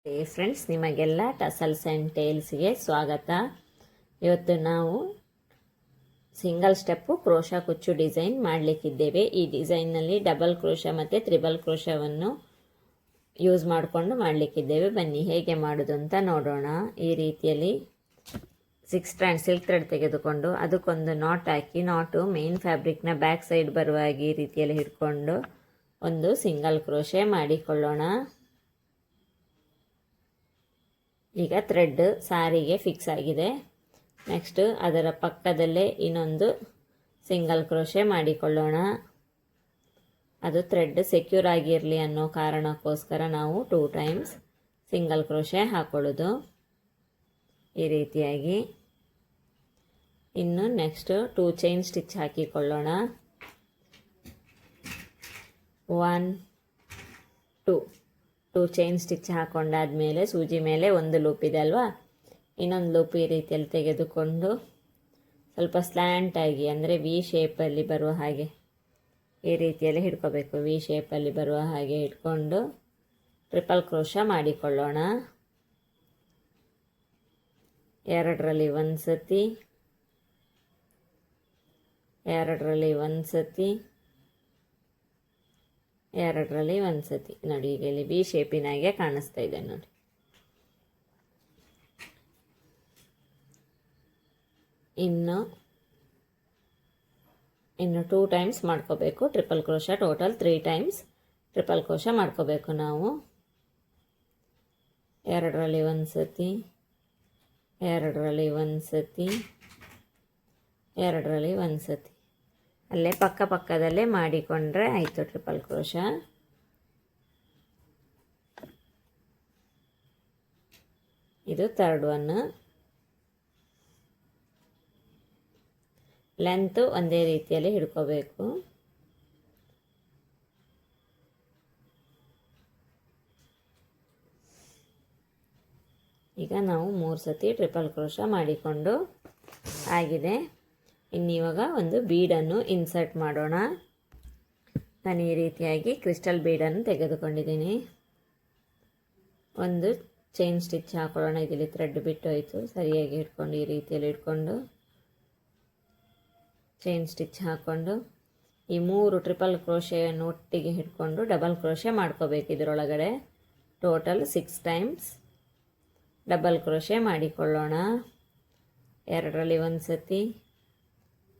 Friends, ನಿಮಗೆಲ್ಲ tassels and ಟೇಲ್ಸ್ಗೆ ಸ್ವಾಗತ. ಇವತ್ತು ನಾವು ಸಿಂಗಲ್ ಸ್ಟೆಪ್ಪು ಕ್ರೋಶಾ ಕುಚ್ಚು ಡಿಸೈನ್ ಮಾಡಲಿಕ್ಕಿದ್ದೇವೆ. ಈ ಡಿಸೈನ್ನಲ್ಲಿ ಡಬಲ್ ಕ್ರೋಶಾ ಮತ್ತು ತ್ರಿಬಲ್ ಕ್ರೋಶಾವನ್ನು ಯೂಸ್ ಮಾಡಿಕೊಂಡು ಮಾಡಲಿಕ್ಕಿದ್ದೇವೆ. ಬನ್ನಿ ಹೇಗೆ ಮಾಡೋದು ಅಂತ ನೋಡೋಣ. ಈ ರೀತಿಯಲ್ಲಿ 6 ಸ್ಟ್ರಾಂಡ್ ಸಿಲ್ಕ್ ಥ್ರೆಡ್ ತೆಗೆದುಕೊಂಡು ಅದಕ್ಕೊಂದು ನಾಟ್ ಹಾಕಿ, ನಾಟು ಮೇನ್ ಫ್ಯಾಬ್ರಿಕ್ನ ಬ್ಯಾಕ್ ಸೈಡ್ ಬರುವಾಗಿ ಈ ರೀತಿಯಲ್ಲಿ ಹಿಡ್ಕೊಂಡು ಒಂದು ಸಿಂಗಲ್ ಕ್ರೋಶೆ ಮಾಡಿಕೊಳ್ಳೋಣ. ಈಗ ಥ್ರೆಡ್ ಸಾರಿಗೆ ಫಿಕ್ಸ್ ಆಗಿದೆ. ನೆಕ್ಸ್ಟ್ ಅದರ ಪಕ್ಕದಲ್ಲೇ ಇನ್ನೊಂದು ಸಿಂಗಲ್ ಕ್ರೋಶೆ ಮಾಡಿಕೊಳ್ಳೋಣ. ಅದು ಥ್ರೆಡ್ ಸೆಕ್ಯೂರ್ ಆಗಿರಲಿ ಅನ್ನೋ ಕಾರಣಕ್ಕೋಸ್ಕರ ನಾವು 2 ಟೈಮ್ಸ್ ಸಿಂಗಲ್ ಕ್ರೋಶೆ ಹಾಕೊಳ್ಳೋದು ಈ ರೀತಿಯಾಗಿ. ಇನ್ನು ನೆಕ್ಸ್ಟ್ 2 ಚೈನ್ ಸ್ಟಿಚ್ ಹಾಕಿಕೊಳ್ಳೋಣ. 1 2 ಚೈನ್ ಸ್ಟಿಚ್ ಹಾಕೊಂಡಾದ್ಮೇಲೆ ಸೂಜಿ ಮೇಲೆ ಒಂದು ಲೂಪ್ ಇದೆ ಅಲ್ವಾ, ಇನ್ನೊಂದು ಲೂಪ್ ಈ ರೀತಿಯಲ್ಲಿ ತೆಗೆದುಕೊಂಡು ಸ್ವಲ್ಪ ಸ್ಲ್ಯಾಂಟಾಗಿ ಅಂದರೆ ವಿ ಶೇಪಲ್ಲಿ ಬರುವ ಹಾಗೆ ಈ ರೀತಿಯಲ್ಲಿ ಹಿಡ್ಕೋಬೇಕು. ವಿ ಶೇಪಲ್ಲಿ ಬರುವ ಹಾಗೆ ಇಟ್ಕೊಂಡು ಟ್ರಿಪಲ್ ಕ್ರೋಶಾ ಮಾಡಿಕೊಳ್ಳೋಣ. 2ರಲ್ಲಿ ಒಂದು ಸತಿ, 2ರಲ್ಲಿ ಒಂದು ಸತಿ, 2ರಲ್ಲಿ ಒಂದು ಸತಿ. ನೋಡಿ, ಈಗ ಇಲ್ಲಿ ವಿ ಶೇಪಿನಾಗೆ ಕಾಣಿಸ್ತಾ ಇದೆ ನೋಡಿ. ಇನ್ನು 2 ಟೈಮ್ಸ್ ಮಾಡ್ಕೋಬೇಕು triple crochet. Total 3 times triple crochet ಮಾಡ್ಕೋಬೇಕು ನಾವು. 2ರಲ್ಲಿ ಒಂದು ಸತಿ, 2ರಲ್ಲಿ ಒಂದು ಸತಿ, 2ರಲ್ಲಿ ಒಂದು ಸತಿ. ಅಲ್ಲೇ ಪಕ್ಕದಲ್ಲೇ ಮಾಡಿಕೊಂಡ್ರೆ ಆಯಿತು ಟ್ರಿಪಲ್ ಕ್ರೋಶಾ. ಇದು 3rd ಒನ್. ಲೆಂತ್ ಒಂದೇ ರೀತಿಯಲ್ಲಿ ಹಿಡ್ಕೋಬೇಕು. ಈಗ ನಾವು 3 ಸತಿ ಟ್ರಿಪಲ್ ಕ್ರೋಶಾ ಮಾಡಿಕೊಂಡು ಆಗಿದೆ. ಇನ್ನಿವಾಗ ಒಂದು ಬೀಡನ್ನು ಇನ್ಸರ್ಟ್ ಮಾಡೋಣ. ನಾನು ಈ ರೀತಿಯಾಗಿ ಕ್ರಿಸ್ಟಲ್ ಬೀಡನ್ನು ತೆಗೆದುಕೊಂಡಿದ್ದೀನಿ. ಒಂದು ಚೈನ್ ಸ್ಟಿಚ್ ಹಾಕೊಳ್ಳೋಣ. ಇದರಲ್ಲಿ ಥ್ರೆಡ್ ಬಿಟ್ಟು ಹೋಯಿತು, ಸರಿಯಾಗಿ ಇಟ್ಕೊಂಡು ಈ ರೀತಿಯಲ್ಲಿ ಇಟ್ಕೊಂಡು ಚೈನ್ ಸ್ಟಿಚ್ ಹಾಕ್ಕೊಂಡು ಈ 3 ಟ್ರಿಪಲ್ ಕ್ರೋಶೆಯನ್ನು ಒಟ್ಟಿಗೆ ಹಿಡ್ಕೊಂಡು ಡಬಲ್ ಕ್ರೋಶೆ ಮಾಡ್ಕೋಬೇಕು. ಇದರೊಳಗಡೆ ಟೋಟಲ್ 6 ಟೈಮ್ಸ್ ಡಬಲ್ ಕ್ರೋಶೆ ಮಾಡಿಕೊಳ್ಳೋಣ. 2ರಲ್ಲಿ ಒಂದು ಸತಿ,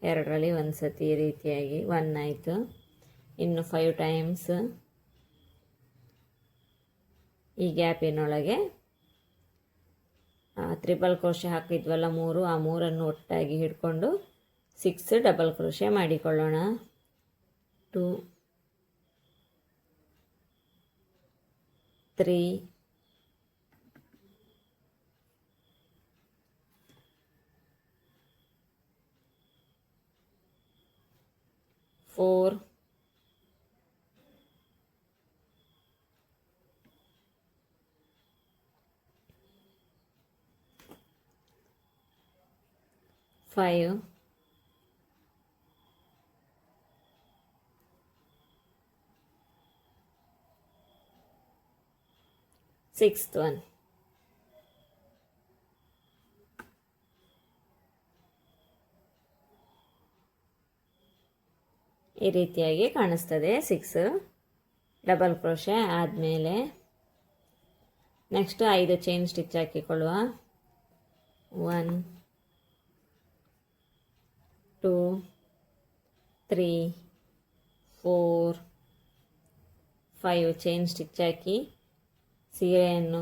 2ರಲ್ಲಿ ಒಂದು ಸತಿ ಈ ರೀತಿಯಾಗಿ 1 ಆಯಿತು. ಇನ್ನು 5 ಟೈಮ್ಸ್ ಈ ಗ್ಯಾಪಿನೊಳಗೆ ಟ್ರಿಪಲ್ ಕ್ರೋಶೆ ಹಾಕಿದ್ವಲ್ಲ 3, ಆ 3ಅನ್ನು ಒಟ್ಟಾಗಿ ಹಿಡ್ಕೊಂಡು 6 ಡಬಲ್ ಕ್ರೋಶೆ ಮಾಡಿಕೊಳ್ಳೋಣ. 2 3 4 5 6th one. ಈ ರೀತಿಯಾಗಿ ಕಾಣಿಸ್ತದೆ. 6 ಡಬಲ್ ಕ್ರೋಶೆ ಆದಮೇಲೆ ನೆಕ್ಸ್ಟ್ 5 ಚೈನ್ ಸ್ಟಿಚ್ ಹಾಕಿಕೊಳ್ಳುವ. 1 2 3 4 5 ಚೈನ್ ಸ್ಟಿಚ್ ಹಾಕಿ ಸೀರೆಯನ್ನು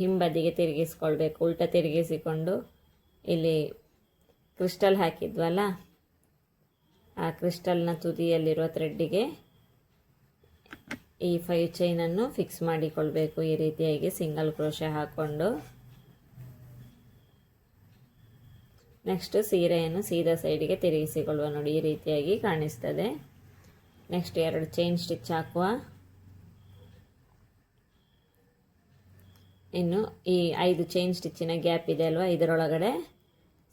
ಹಿಂಬದಿಗೆ ತಿರುಗಿಸ್ಕೊಳ್ಬೇಕು. ಉಲ್ಟ ತಿರುಗಿಸಿಕೊಂಡು ಇಲ್ಲಿ ಕ್ರಿಸ್ಟಲ್ ಹಾಕಿದ್ವಲ್ಲ, ಆ ಕ್ರಿಸ್ಟಲ್ನ ತುದಿಯಲ್ಲಿರುವ ಥ್ರೆಡ್ಡಿಗೆ ಈ 5 ಚೈನನ್ನು ಫಿಕ್ಸ್ ಮಾಡಿಕೊಳ್ಬೇಕು. ಈ ರೀತಿಯಾಗಿ ಸಿಂಗಲ್ ಕ್ರೋಶೆ ಹಾಕ್ಕೊಂಡು ನೆಕ್ಸ್ಟ್ ಸೀರೆಯನ್ನು ಸೀದಾ ಸೈಡಿಗೆ ತಿರುಗಿಸಿಕೊಳ್ಳುವ. ನೋಡಿ, ಈ ರೀತಿಯಾಗಿ ಕಾಣಿಸ್ತದೆ. ನೆಕ್ಸ್ಟ್ 2 ಚೈನ್ ಸ್ಟಿಚ್ ಹಾಕುವ. ಇನ್ನು ಈ 5 ಚೈನ್ ಸ್ಟಿಚ್ಚಿನ ಗ್ಯಾಪ್ ಇದೆ ಅಲ್ವಾ, ಇದರೊಳಗಡೆ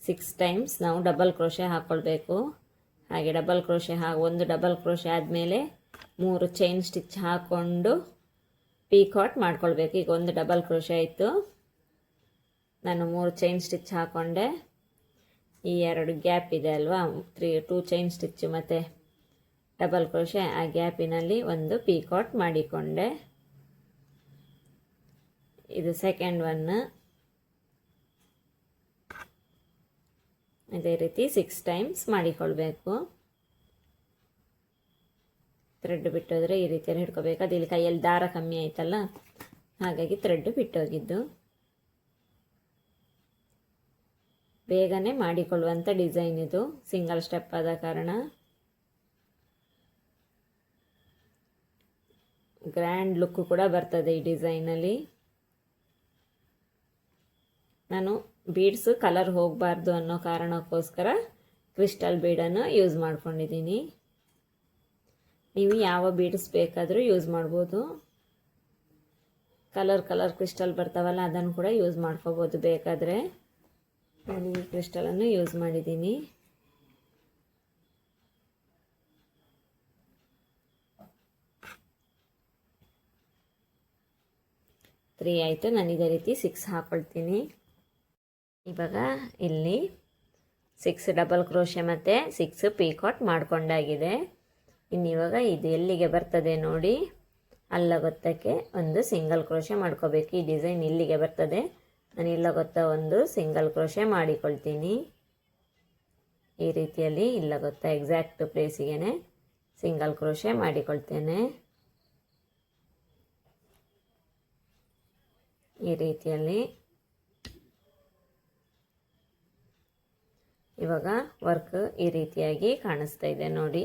6 ಟೈಮ್ಸ್ ನಾವು ಡಬಲ್ ಕ್ರೋಶೆ ಹಾಕ್ಕೊಳ್ಬೇಕು. ಹಾಗೆ ಡಬಲ್ ಕ್ರೋಶೆ ಒಂದು ಡಬಲ್ ಕ್ರೋಶೆ ಆದಮೇಲೆ 3 ಚೈನ್ ಸ್ಟಿಚ್ ಹಾಕ್ಕೊಂಡು ಪೀಕಾಟ್ ಮಾಡ್ಕೊಳ್ಬೇಕು. ಈಗ ಒಂದು ಡಬಲ್ ಕ್ರೋಶೆ ಆಯಿತು. ನಾನು 3 ಚೈನ್ ಸ್ಟಿಚ್ ಹಾಕ್ಕೊಂಡೆ. ಈ 2 ಗ್ಯಾಪ್ ಇದೆ ಅಲ್ವಾ, 2 ಚೈನ್ ಸ್ಟಿಚ್ಚು ಮತ್ತು ಡಬಲ್ ಕ್ರೋಶೆ, ಆ ಗ್ಯಾಪಿನಲ್ಲಿ ಒಂದು ಪೀಕಾಟ್ ಮಾಡಿಕೊಂಡೆ. ಇದು ಸೆಕೆಂಡ್ ಒನ್. ಇದೇ ರೀತಿ 6 ಟೈಮ್ಸ್ ಮಾಡಿಕೊಳ್ಬೇಕು. ಥ್ರೆಡ್ ಬಿಟ್ಟೋದ್ರೆ ಈ ರೀತಿಯಲ್ಲಿ ಹಿಡ್ಕೋಬೇಕು. ಅದು ಇಲ್ಲಿ ಕೈಯಲ್ಲಿ ದಾರ ಕಮ್ಮಿ ಆಯ್ತಲ್ಲ, ಹಾಗಾಗಿ ಥ್ರೆಡ್ ಬಿಟ್ಟೋಗಿದ್ದು. ಬೇಗನೆ ಮಾಡಿಕೊಳ್ಳುವಂಥ ಡಿಸೈನ್ ಇದು, ಸಿಂಗಲ್ ಸ್ಟೆಪ್ ಆದ ಕಾರಣ. ಗ್ರ್ಯಾಂಡ್ ಲುಕ್ ಕೂಡ ಬರ್ತದೆ ಈ ಡಿಸೈನಲ್ಲಿ. ನಾನು ಬೀಡ್ಸ್ ಕಲರ್ ಹೋಗಬಾರ್ದು ಅನ್ನೋ ಕಾರಣಕ್ಕೋಸ್ಕರ ಕ್ರಿಸ್ಟಲ್ ಬೀಡನ್ನು ಯೂಸ್ ಮಾಡ್ಕೊಂಡಿದ್ದೀನಿ. ನೀವು ಯಾವ ಬೀಡ್ಸ್ ಬೇಕಾದರೂ ಯೂಸ್ ಮಾಡ್ಬೋದು. ಕಲರ್ ಕ್ರಿಸ್ಟಲ್ ಬರ್ತಾವಲ್ಲ, ಅದನ್ನು ಕೂಡ ಯೂಸ್ ಮಾಡ್ಕೋಬೋದು ಬೇಕಾದರೆ. ನಾನು ಈ ಕ್ರಿಸ್ಟಲನ್ನು ಯೂಸ್ ಮಾಡಿದ್ದೀನಿ. ತ್ರೀ ಆಯಿತು. ನಾನು ಇದೇ ರೀತಿ 6 ಹಾಕ್ಕೊಳ್ತೀನಿ. ಇವಾಗ ಇಲ್ಲಿ 6 ಡಬಲ್ ಕ್ರೋಶೆ ಮತ್ತು 6 ಪೀಕಾಟ್ ಮಾಡ್ಕೊಂಡಾಗಿದೆ. ಇನ್ನಿವಾಗ ಇದು ಎಲ್ಲಿಗೆ ಬರ್ತದೆ ನೋಡಿ, ಅಲ್ಲಗೊತ್ತಕ್ಕೆ ಒಂದು ಸಿಂಗಲ್ ಕ್ರೋಶೆ ಮಾಡ್ಕೋಬೇಕು. ಈ ಡಿಸೈನ್ ಇಲ್ಲಿಗೆ ಬರ್ತದೆ, ನಾನು ಇಲ್ಲಗೊತ್ತ ಒಂದು ಸಿಂಗಲ್ ಕ್ರೋಶೆ ಮಾಡಿಕೊಳ್ತೀನಿ. ಈ ರೀತಿಯಲ್ಲಿ ಇಲ್ಲಗೊತ್ತ ಎಕ್ಸಾಕ್ಟ್ ಪ್ಲೇಸಿಗೆ ಸಿಂಗಲ್ ಕ್ರೋಶೆ ಮಾಡಿಕೊಳ್ತೇನೆ. ಈ ರೀತಿಯಲ್ಲಿ ಇವಾಗ ವರ್ಕ್ ಈ ರೀತಿಯಾಗಿ ಕಾಣಿಸ್ತಾ ಇದೆ ನೋಡಿ.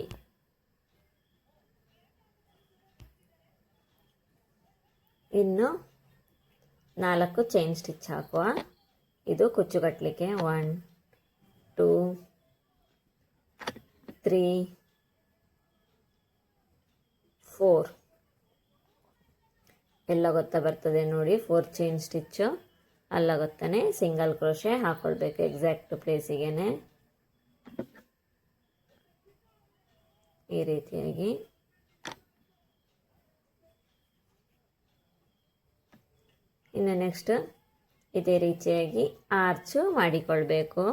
ಇನ್ನು 4 ಚೈನ್ ಸ್ಟಿಚ್ ಹಾಕುವ. ಇದು ಕುಚ್ಚು ಕಟ್ಟಲಿಕ್ಕೆ 1 2 3 4 ಎಲ್ಲ ಗೊತ್ತಾ ಬರ್ತದೆ ನೋಡಿ. 4 ಚೈನ್ ಸ್ಟಿಚ್ಚು ಅಲ್ಲ ಗೊತ್ತಾನೆ ಸಿಂಗಲ್ ಕ್ರೋಶೆ ಹಾಕ್ಕೊಳ್ಬೇಕು ಎಕ್ಸಾಕ್ಟ್ ಪ್ಲೇಸಿಗೆ. ಈ ರೀತಿಯಾಗಿ ಇನ್ನು ನೆಕ್ಸ್ಟ್ ಇದೇ ರೀತಿಯಾಗಿ ಆರ್ಚು ಮಾಡಿಕೊಳ್ಬೇಕು.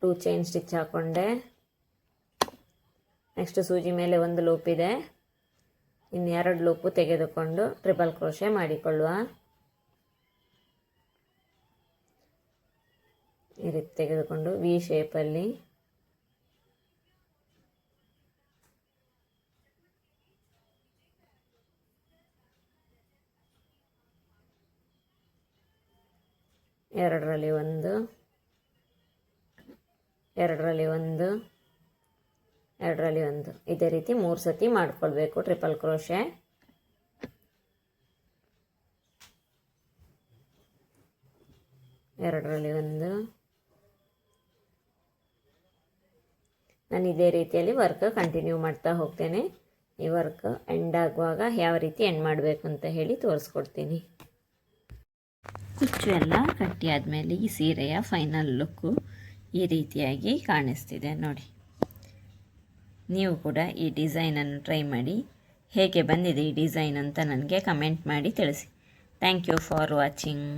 2 ಚೈನ್ ಸ್ಟಿಚ್ ಹಾಕ್ಕೊಂಡೆ. ನೆಕ್ಸ್ಟ್ ಸೂಜಿ ಮೇಲೆ ಒಂದು ಲೂಪ್ ಇದೆ, ಇನ್ನು 2 ಲೂಪು ತೆಗೆದುಕೊಂಡು ಟ್ರಿಪಲ್ ಕ್ರೋಶೆ ಮಾಡಿಕೊಳ್ಳುವ. ಈ ರೀತಿ ತೆಗೆದುಕೊಂಡು ವಿ ಶೇಪಲ್ಲಿ ಎರಡರಲ್ಲಿ ಒಂದು ಇದೇ ರೀತಿ 3 ಸತಿ ಮಾಡಿಕೊಳ್ಬೇಕು ಟ್ರಿಪಲ್ ಕ್ರೋಶೆ. ಎರಡರಲ್ಲಿ ಒಂದು. ನಾನು ಇದೇ ರೀತಿಯಲ್ಲಿ ವರ್ಕ್ ಕಂಟಿನ್ಯೂ ಮಾಡ್ತಾ ಹೋಗ್ತೇನೆ. ಈ ವರ್ಕ್ ಎಂಡ್ ಆಗುವಾಗ ಯಾವ ರೀತಿ ಎಂಡ್ ಮಾಡಬೇಕು ಅಂತ ಹೇಳಿ ತೋರಿಸ್ಕೊಡ್ತೀನಿ. ಕುಚ್ಚು ಎಲ್ಲ ಕಟ್ಟಿ ಆದಮೇಲೆ ಈ ಸೀರೆಯ ಫೈನಲ್ ಲುಕ್ಕು ಈ ರೀತಿಯಾಗಿ ಕಾಣಿಸ್ತಿದೆ ನೋಡಿ. ನೀವು ಕೂಡ ಈ ಡಿಸೈನನ್ನು ಟ್ರೈ ಮಾಡಿ, ಹೇಗೆ ಬಂದಿದೆ ಈ ಡಿಸೈನ್ ಅಂತ ನನಗೆ ಕಮೆಂಟ್ ಮಾಡಿ ತಿಳಿಸಿ. Thank you for watching.